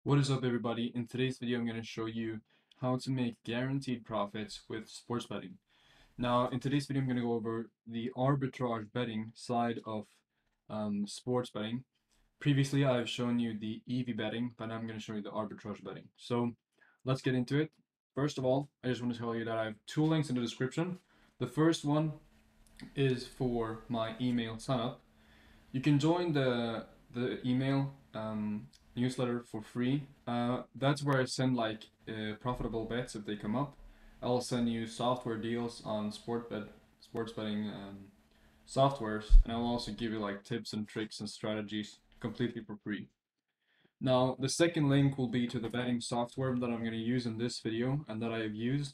What is up, everybody? In today's video, I'm going to show you how to make guaranteed profits with sports betting. Now, in today's video, I'm going to go over the arbitrage betting side of sports betting. Previously, I've shown you the EV betting, but now I'm going to show you the arbitrage betting. So let's get into it. First of all, I just want to tell you that I have two links in the description. The first one is for my email sign up. You can join the email newsletter for free. That's where I send like profitable bets if they come up. I'll send you software deals on sports betting softwares, and I'll also give you like tips and tricks and strategies completely for free. Now, the second link will be to the betting software that I'm going to use in this video and that I have used.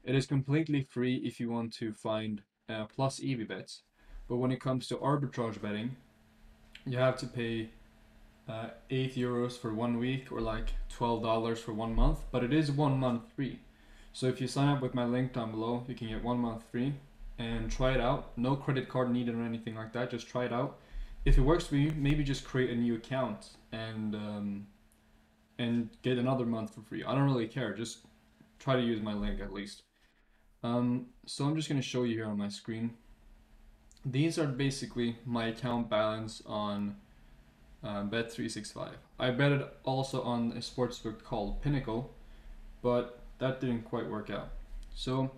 It is completely free if you want to find plus EV bets. But when it comes to arbitrage betting, you have to pay €8 for 1 week or like $12 for 1 month, but it is 1 month free. So if you sign up with my link down below, you can get 1 month free and try it out. No credit card needed or anything like that. Just try it out. If it works for you, maybe just create a new account and get another month for free. I don't really care. Just try to use my link at least. So I'm just going to show you here on my screen. These are basically my account balance on Bet365. I betted also on a sportsbook called Pinnacle, but that didn't quite work out. So,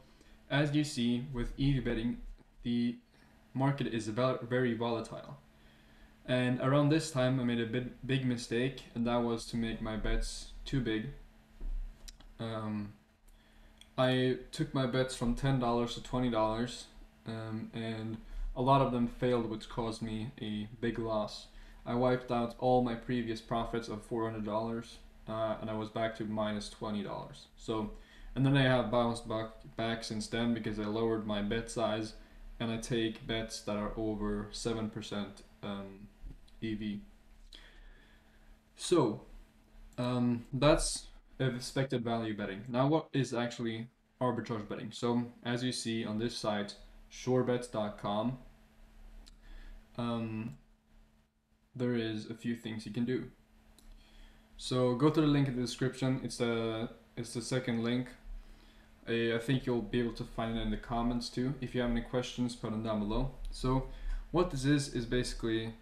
as you see with EV betting, the market is very volatile. And around this time, I made a big mistake, and that was to make my bets too big. I took my bets from $10 to $20, and a lot of them failed, which caused me a big loss. I wiped out all my previous profits of $400, and I was back to minus $20. So, and then I have bounced back since then because I lowered my bet size, and I take bets that are over 7% EV. So, that's expected value betting. Now, what is actually arbitrage betting? So, as you see on this site, surebets.com, there is a few things you can do. So go to the link in the description. It's the second link. I think you'll be able to find it in the comments too. If you have any questions, put them down below. So what this is basically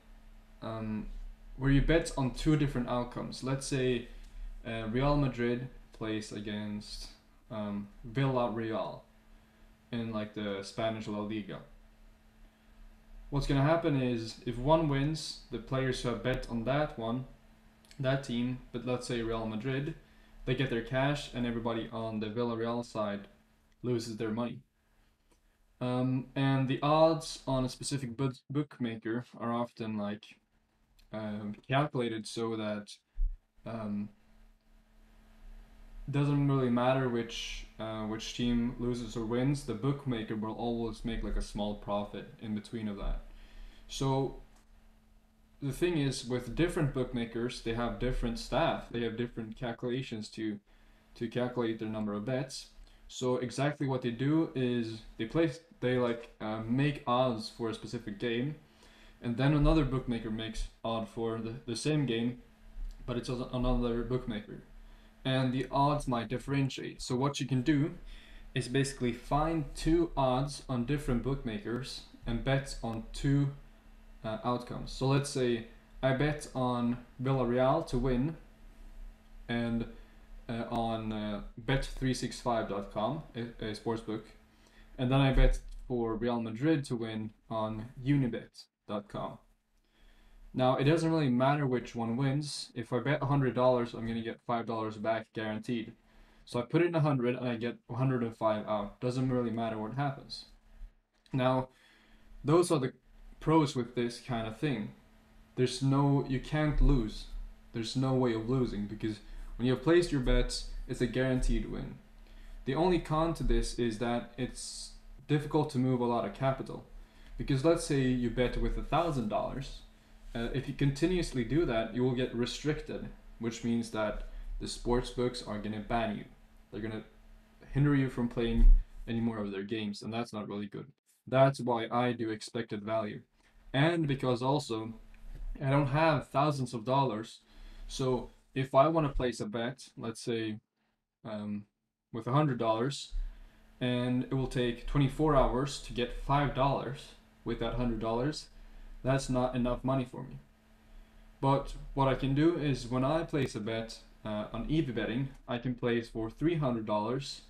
where you bet on two different outcomes. Let's say Real Madrid plays against Villarreal in like the Spanish La Liga. What's going to happen is if one wins, the players who have bet on that team, but let's say Real Madrid, they get their cash, and everybody on the Villarreal side loses their money. And the odds on a specific bookmaker are often like calculated so that doesn't really matter which team loses or wins. The bookmaker will always make like a small profit in between of that. So the thing is, with different bookmakers, they have different staff. They have different calculations to calculate their number of bets. So exactly what they do is they make odds for a specific game, and then another bookmaker makes odd for the same game, but it's another bookmaker, and the odds might differentiate. So what you can do is basically find two odds on different bookmakers and bet on two outcomes. So let's say I bet on Villarreal to win, and on bet365.com, a sportsbook, and then I bet for Real Madrid to win on unibet.com. Now, it doesn't really matter which one wins. If I bet $100, I'm going to get $5 back guaranteed. So I put in 100 and I get 105 out. Doesn't really matter what happens. Now, those are the pros with this kind of thing. You can't lose. There's no way of losing because when you have placed your bets, it's a guaranteed win. The only con to this is that it's difficult to move a lot of capital, because let's say you bet with $1,000. If you continuously do that, you will get restricted, which means that the sports books are going to ban you. They're going to hinder you from playing any more of their games, and that's not really good. That's why I do expected value. And because also I don't have thousands of dollars, so if I want to place a bet, let's say with $100, and it will take 24 hours to get $5 with that $100, that's not enough money for me. But what I can do is when I place a bet on EV betting, I can place for $300.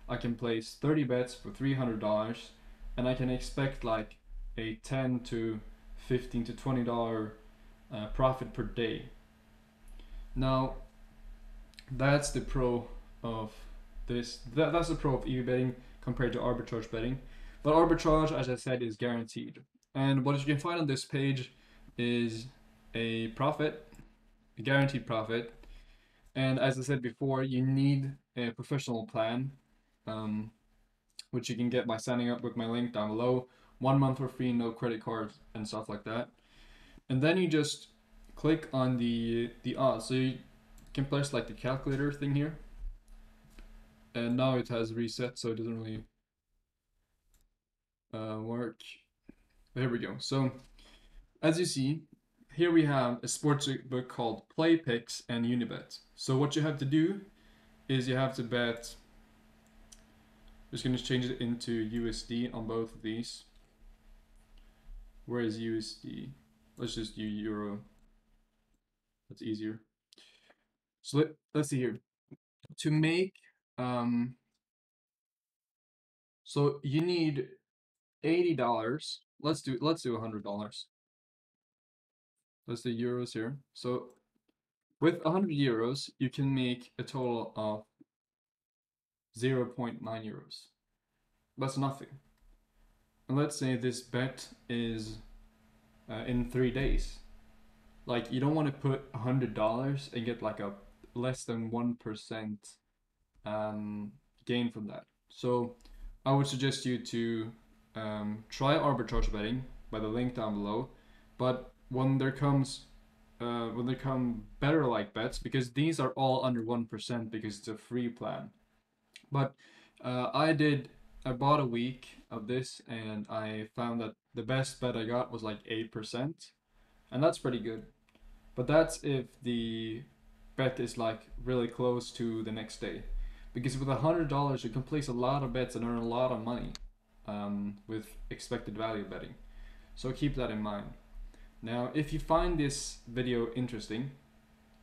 I can place 30 bets for $300, and I can expect like a 10 to 15 to $20 profit per day. Now, that's the pro of this. That's the pro of EV betting compared to arbitrage betting. But arbitrage, as I said, is guaranteed. And what you can find on this page is a profit, a guaranteed profit. And as I said before, you need a professional plan, um, which you can get by signing up with my link down below. 1 month for free, no credit cards and stuff like that. And then you just click on the odds. So you can press like the calculator thing here. And now it has reset, so it doesn't really work. But here we go. So as you see, here we have a sports book called Play Picks and Unibet. So what you have to do is you have to bet. Just going to change it into USD on both of these. Where is USD? Let's just do Euro. That's easier. So let's see here. To make so you need $80. Let's do $100. Let's do euros here. So with 100 euros, you can make a total of 0.9 euros. That's nothing. And let's say this bet is in 3 days. Like, you don't want to put $100 and get like a less than 1% gain from that. So I would suggest you to try arbitrage betting by the link down below. But when there come better like bets, because these are all under 1% because it's a free plan. But I bought a week of this and I found that the best bet I got was like 8%, and that's pretty good. But that's if the bet is like really close to the next day. Because with $100 you can place a lot of bets and earn a lot of money with expected value betting. So keep that in mind. Now, if you find this video interesting,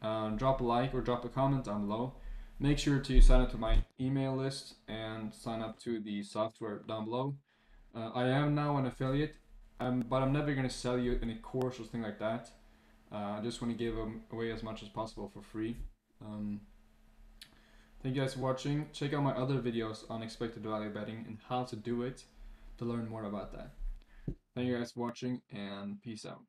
drop a like or drop a comment down below. Make sure to sign up to my email list and sign up to the software down below. I am now an affiliate, but I'm never going to sell you any course or thing like that. I just want to give away as much as possible for free. Thank you guys for watching. Check out my other videos on expected value betting and how to do it to learn more about that. Thank you guys for watching, and peace out.